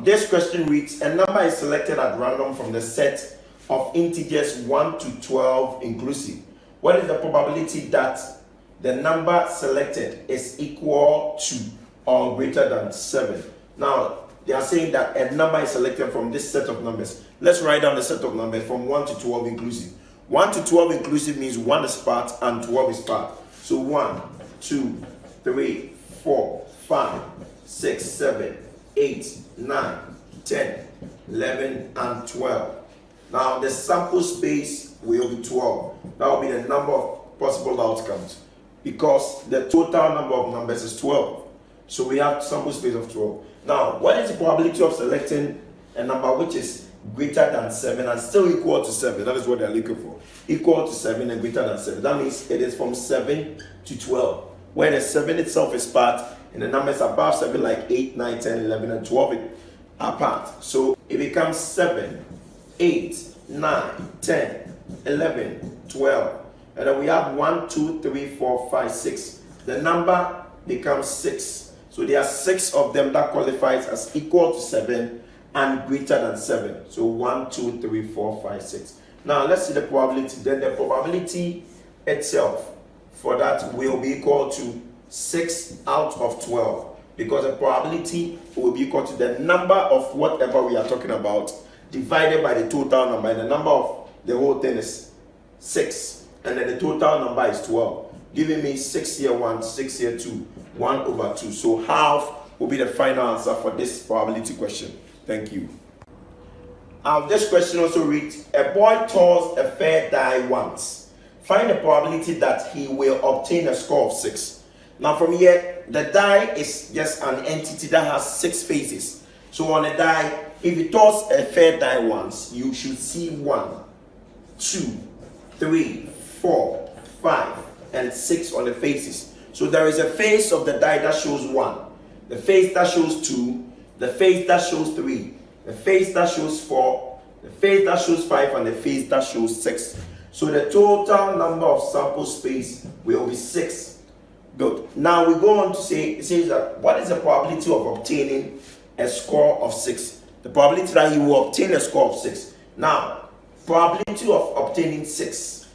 this question reads, a number is selected at random from the set of integers 1 to 12 inclusive. What is the probability that the number selected is equal to or greater than 7? Now, they are saying that a number is selected from this set of numbers. Let's write down the set of numbers from 1 to 12 inclusive. 1 to 12 inclusive means 1 is part and 12 is part. So 1, 2, 3, 4, 5, 6, 7, 8, 9, 10, 11, and 12. Now the sample space will be 12. That will be the number of possible outcomes because the total number of numbers is 12. So we have sample space of 12. Now, what is the probability of selecting a number which is greater than 7 and still equal to 7? That is what they're looking for. Equal to 7 and greater than 7. That means it is from 7 to 12. Where the 7 itself is part and the numbers above 7 like 8, 9, 10, 11, and 12 are part. So it becomes 7, 8, 9, 10, 11, 12. And then we have 1, 2, 3, 4, 5, 6. The number becomes 6. So there are 6 of them that qualifies as equal to 7 and greater than 7. So 1, 2, 3, 4, 5, 6. Now let's see the probability. Then the probability itself for that will be equal to 6 out of 12. Because the probability will be equal to the number of whatever we are talking about divided by the total number. And the number of the whole thing is 6. And then the total number is 12. Giving me 6 here 1, 6 here 2, 1 over 2. So half will be the final answer for this probability question. Thank you. This question also reads, a boy toss a fair die once. Find the probability that he will obtain a score of 6. Now from here, the die is just an entity that has 6 faces. So on a die, if you toss a fair die once, you should see 1, 2, 3, 4, 5, and 6 on the faces. So there is a face of the die that shows 1, the face that shows 2, the face that shows 3, the face that shows 4, the face that shows 5, and the face that shows 6. So the total number of sample space will be 6. Good. Now we go on to say, it says that what is the probability of obtaining a score of 6? The probability that you will obtain a score of 6. Now, probability of obtaining 6.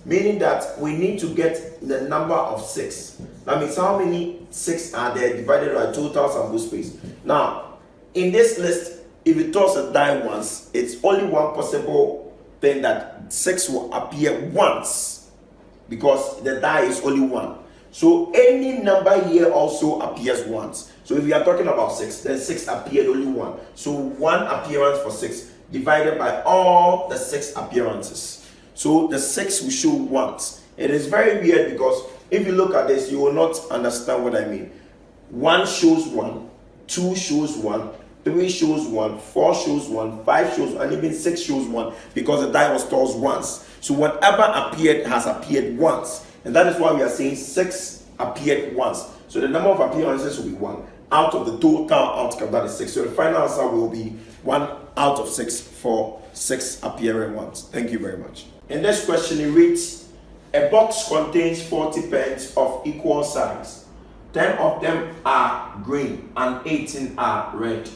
Meaning that we need to get the number of 6. That means how many 6 are there divided by total sample space. Now, in this list, if you toss a die once, it's only one possible thing that 6 will appear once because the die is only 1. So any number here also appears once. So if we are talking about 6, then 6 appeared only 1. So 1 appearance for 6 divided by all the 6 appearances. So the 6 will show once. It is very weird because if you look at this, you will not understand what I mean. 1 shows 1, 2 shows 1, 3 shows 1, 4 shows 1, 5 shows 1, and even 6 shows 1 because the die was tossed once. So whatever appeared has appeared once. And that is why we are saying 6 appeared once. So the number of appearances will be 1 out of the total outcome, that is 6. So the final answer will be 1 out of 6 for 6 appearing once. Thank you very much. In this question, it reads, a box contains 40 pens of equal size. 10 of them are green and 18 are red.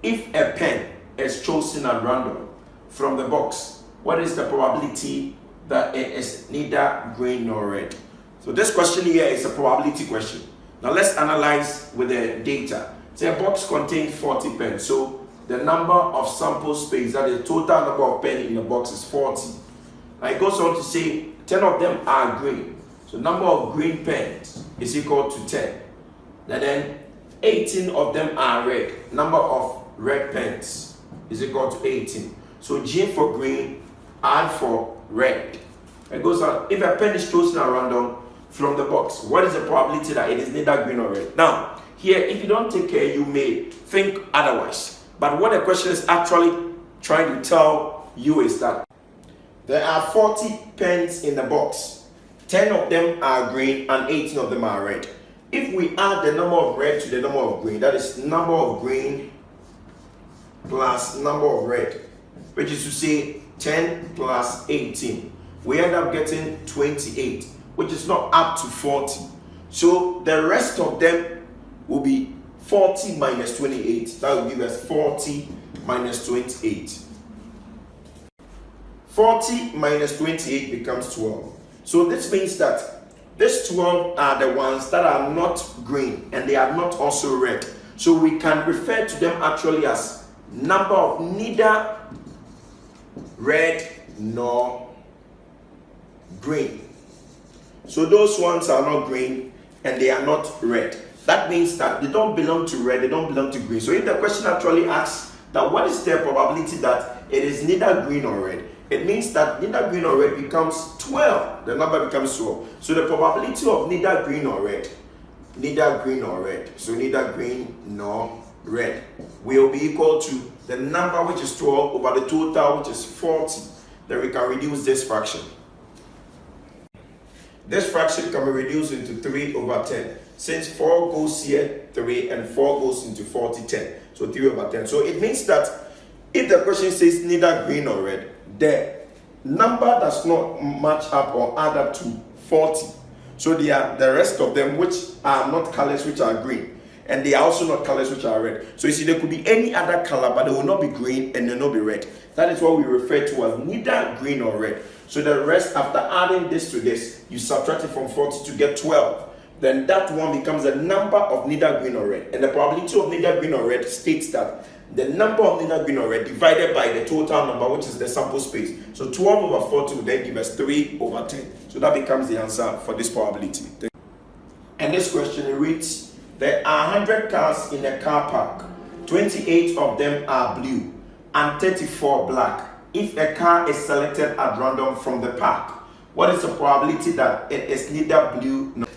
If a pen is chosen at random from the box, what is the probability that it is neither green nor red? So this question here is a probability question. Now let's analyze with the data. So a box contains 40 pens. So the number of sample space, that is the total number of pens in the box, is 40. Now it goes on to say 10 of them are green. So number of green pens is equal to 10. And then 18 of them are red. Number of red pens is equal to 18. So G for green, R for red. It goes on. If a pen is chosen at random from the box, what is the probability that it is neither green or red? Now, here, if you don't take care, you may think otherwise. But what the question is actually trying to tell you is that there are 40 pens in the box. 10 of them are green and 18 of them are red. If we add the number of red to the number of green, that is number of green plus number of red, which is to say 10 plus 18. We end up getting 28, which is not up to 40. So the rest of them will be 40 minus 28, that will give us 40 minus 28. 40 minus 28 becomes 12. So this means that these 12 are the ones that are not green and they are not also red. So we can refer to them actually as number of neither red nor green. So those ones are not green and they are not red. That means that they don't belong to red, they don't belong to green. So if the question actually asks that what is the probability that it is neither green or red, it means that neither green or red becomes 12. The number becomes 12. So the probability of neither green or red, so neither green nor red, will be equal to the number which is 12 over the total which is 40. Then we can reduce this fraction. This fraction can be reduced into 3 over 10. Since 4 goes here, 3, and 4 goes into 40, 10. So 3 over 10. So it means that if the question says neither green or red, the number does not match up or add up to 40. So they are the rest of them which are not colors which are green. And they are also not colors which are red. So you see, there could be any other color, but they will not be green and they will not be red. That is what we refer to as neither green or red. So the rest, after adding this to this, you subtract it from 40 to get 12. Then that one becomes a number of neither green or red. And the probability of neither green or red states that the number of neither green or red divided by the total number, which is the sample space. So 12 over 40 will then give us 3 over 10. So that becomes the answer for this probability. And this question reads, there are 100 cars in a car park. 28 of them are blue and 34 black. If a car is selected at random from the park, what is the probability that it is neither blue nor...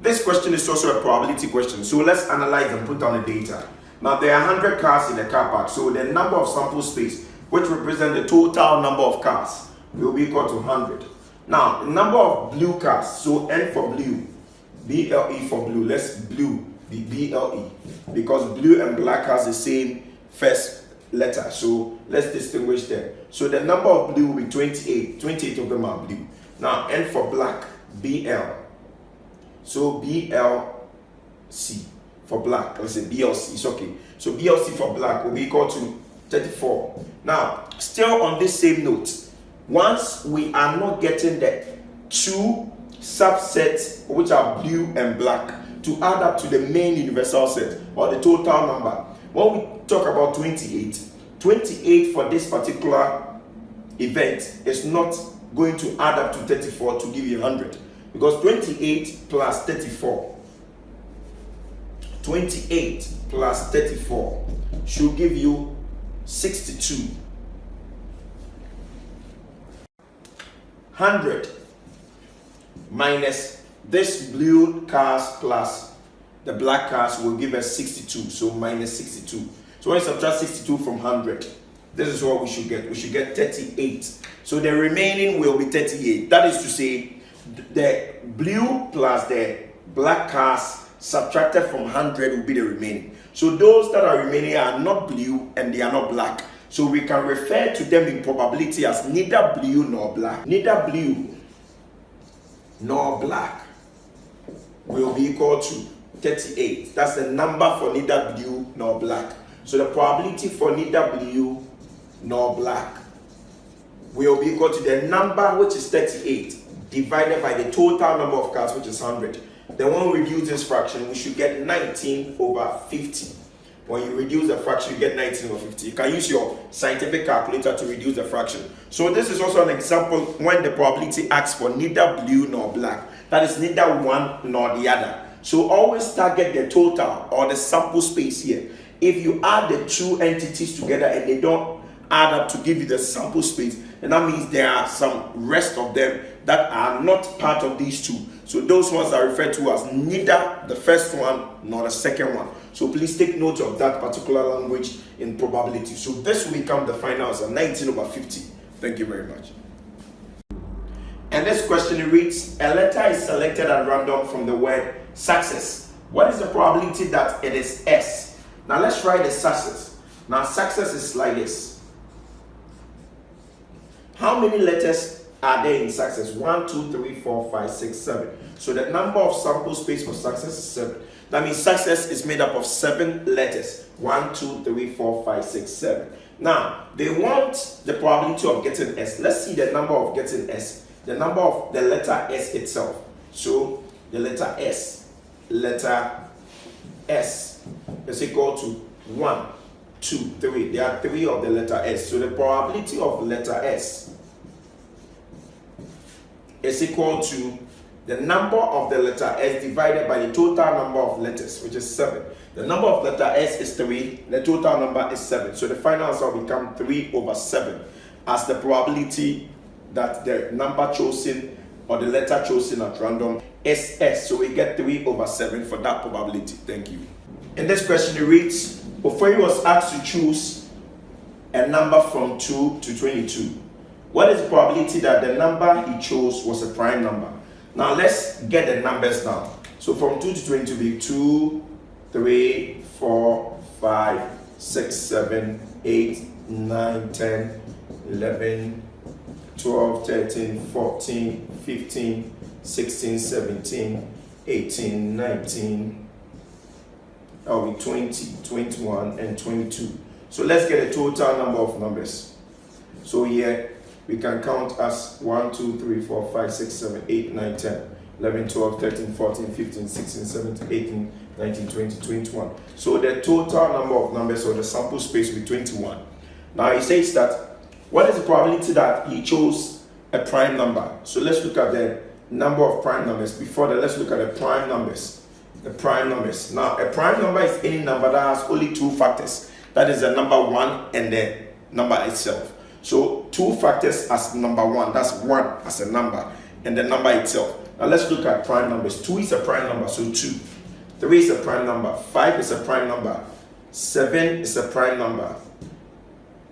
This question is also a probability question. So let's analyze and put down the data. Now there are 100 cars in a car park. So the number of sample space, which represents the total number of cars, will be equal to 100. Now the number of blue cars, so N for blue, BLE for blue, let's blue be BLE, because blue and black has the same first letter. So let's distinguish them. So the number of blue will be 28. 28 of them are blue. Now N for black, BL. So BLC for black. Let's say BLC. It's okay. So BLC for black will be equal to 34. Now, still on this same note, once we are not getting the two subsets which are blue and black to add up to the main universal set or the total number, when we talk about 28, 28 for this particular event is not going to add up to 34 to give you 100, because 28 plus 34, 28 plus 34 should give you 62. 100 minus this blue cars plus the black cars will give us 62. So minus 62. So when you subtract 62 from 100, this is what we should get. We should get 38. So the remaining will be 38. That is to say, the blue plus the black cars subtracted from 100 will be the remaining. So those that are remaining are not blue and they are not black. So we can refer to them in probability as neither blue nor black. Neither blue nor black will be equal to 38. That's the number for neither blue nor black. So the probability for neither blue nor black will be equal to the number, which is 38, divided by the total number of cars, which is 100. Then when we reduce this fraction, we should get 19 over 50. When you reduce the fraction, you get 19 over 50. You can use your scientific calculator to reduce the fraction. So this is also an example when the probability asks for neither blue nor black. That is neither one nor the other. So always target the total or the sample space here. If you add the two entities together and they don't add up to give you the sample space, then that means there are some rest of them that are not part of these two. So those ones are referred to as neither the first one nor the second one. So please take note of that particular language in probability. So this will become the final answer, 19 over 50. Thank you very much. And this question reads, a letter is selected at random from the word success. What is the probability that it is S? Now let's write the success. Now success is like this. How many letters are there in success? 1, 2, 3, 4, 5, 6, 7. So the number of sample space for success is 7. That means success is made up of 7 letters. 1, 2, 3, 4, 5, 6, 7. Now, they want the probability of getting S. Let's see the number of getting S. The number of the letter S itself. So, the letter S is equal to 1, 2, 3. There are 3 of the letter S. So, the probability of letter S is equal to the number of the letter S divided by the total number of letters, which is 7. The number of letter S is 3, the total number is 7. So the final answer will become 3 over 7 as the probability that the number chosen or the letter chosen at random is S. So we get 3 over 7 for that probability. Thank you. In this question it reads, Ofori was asked to choose a number from 2 to 22. What is the probability that the number he chose was a prime number? Now let's get the numbers down. So from 2 to 22 will be 2, 3, 4, 5, 6, 7, 8, 9, 10, 11, 12, 13, 14, 15, 16, 17, 18, 19, that will be 20, 21, and 22. So let's get a total number of numbers. So here we can count as 1, 2, 3, 4, 5, 6, 7, 8, 9, 10, 11, 12, 13, 14, 15, 16, 17, 18, 19, 20, 21. So the total number of numbers or the sample space will be 21. Now he says that what is the probability that he chose a prime number? So let's look at the number of prime numbers. Before that, let's look at the prime numbers. The prime numbers. Now a prime number is any number that has only 2 factors. That is the number 1 and the number itself. So 2 factors as number 1, that's 1 as a number, and the number itself. Now let's look at prime numbers. 2 is a prime number, so 2. 3 is a prime number. 5 is a prime number. 7 is a prime number.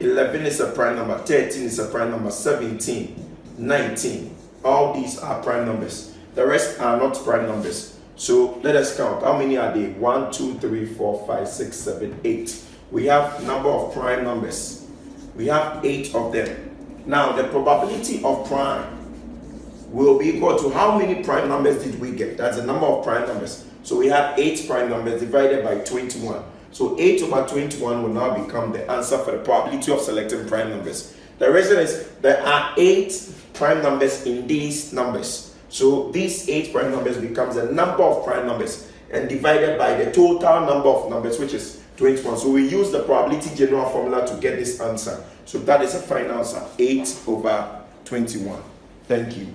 11 is a prime number. 13 is a prime number. 17, 19. All these are prime numbers. The rest are not prime numbers. So let us count. How many are they? 1, 2, 3, 4, 5, 6, 7, 8. We have number of prime numbers. We have 8 of them. Now the probability of prime will be equal to how many prime numbers did we get? That's the number of prime numbers. So we have 8 prime numbers divided by 21. So 8 over 21 will now become the answer for the probability of selecting prime numbers. The reason is there are 8 prime numbers in these numbers. So these 8 prime numbers becomes the number of prime numbers and divided by the total number of numbers, which is 21. So we use the probability general formula to get this answer. So that is the final answer, 8 over 21. Thank you.